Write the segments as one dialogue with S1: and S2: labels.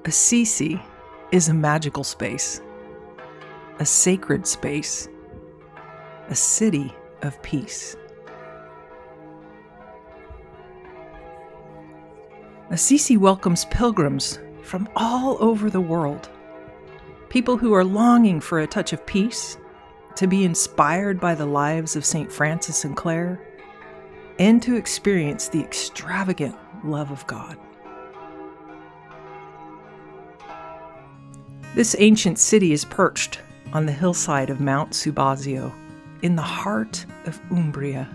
S1: Assisi is a magical space, a sacred space, a city of peace. Assisi welcomes pilgrims from all over the world, people who are longing for a touch of peace, to be inspired by the lives of St. Francis and Clare, and to experience the extravagant love of God. This ancient city is perched on the hillside of Mount Subasio, in the heart of Umbria.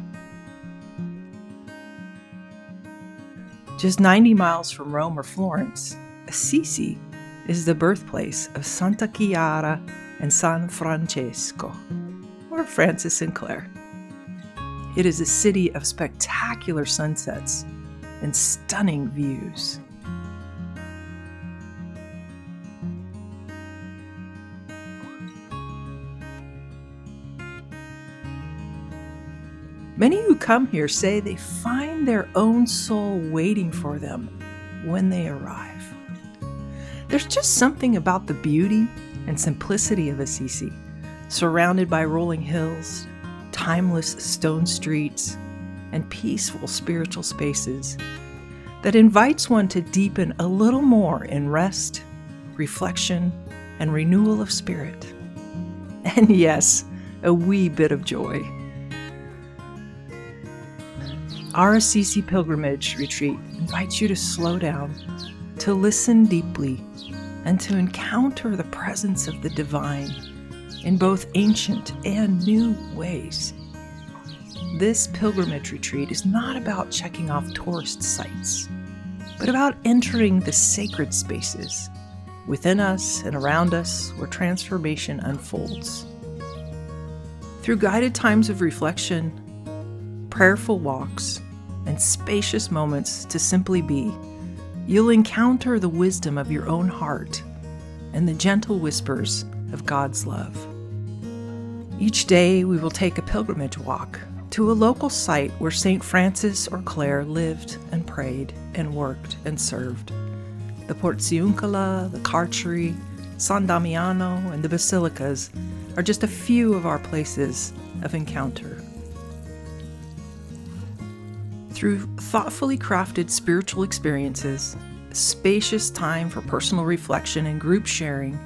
S1: Just 90 miles from Rome or Florence, Assisi is the birthplace of Santa Chiara and San Francesco, or Francis and Clare. It is a city of spectacular sunsets and stunning views. Many who come here say they find their own soul waiting for them when they arrive. There's just something about the beauty and simplicity of Assisi, surrounded by rolling hills, timeless stone streets, and peaceful spiritual spaces, that invites one to deepen a little more in rest, reflection, and renewal of spirit. And yes, a wee bit of joy. Our Assisi pilgrimage retreat invites you to slow down, to listen deeply, and to encounter the presence of the divine in both ancient and new ways. This pilgrimage retreat is not about checking off tourist sites, but about entering the sacred spaces within us and around us where transformation unfolds. Through guided times of reflection, prayerful walks, and spacious moments to simply be, you'll encounter the wisdom of your own heart and the gentle whispers of God's love. Each day we will take a pilgrimage walk to a local site where St. Francis or Clare lived and prayed and worked and served. The Porziuncola, the Carceri, San Damiano, and the basilicas are just a few of our places of encounter. Through thoughtfully crafted spiritual experiences, a spacious time for personal reflection and group sharing,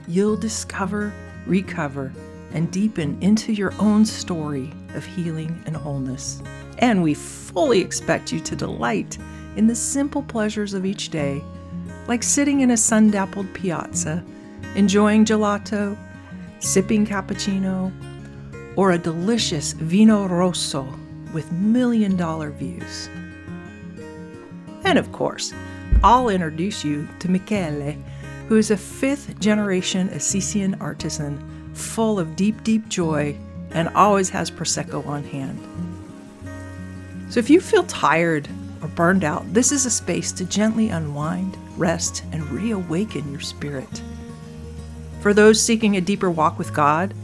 S1: you'll discover, recover, and deepen into your own story of healing and wholeness. And we fully expect you to delight in the simple pleasures of each day, like sitting in a sun-dappled piazza, enjoying gelato, sipping cappuccino, or a delicious vino rosso with million-dollar views. And of course, I'll introduce you to Michele, who is a fifth-generation Assisian artisan full of deep, deep joy and always has Prosecco on hand. So if you feel tired or burned out, this is a space to gently unwind, rest, and reawaken your spirit. For those seeking a deeper walk with God,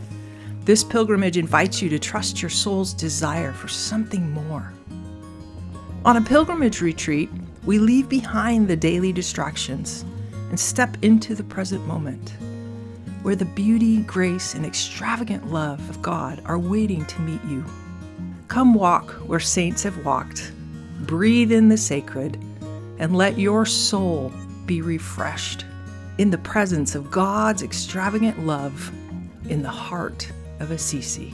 S1: this pilgrimage invites you to trust your soul's desire for something more. On a pilgrimage retreat, we leave behind the daily distractions and step into the present moment, where the beauty, grace, and extravagant love of God are waiting to meet you. Come walk where saints have walked, breathe in the sacred, and let your soul be refreshed in the presence of God's extravagant love in the heart of Assisi.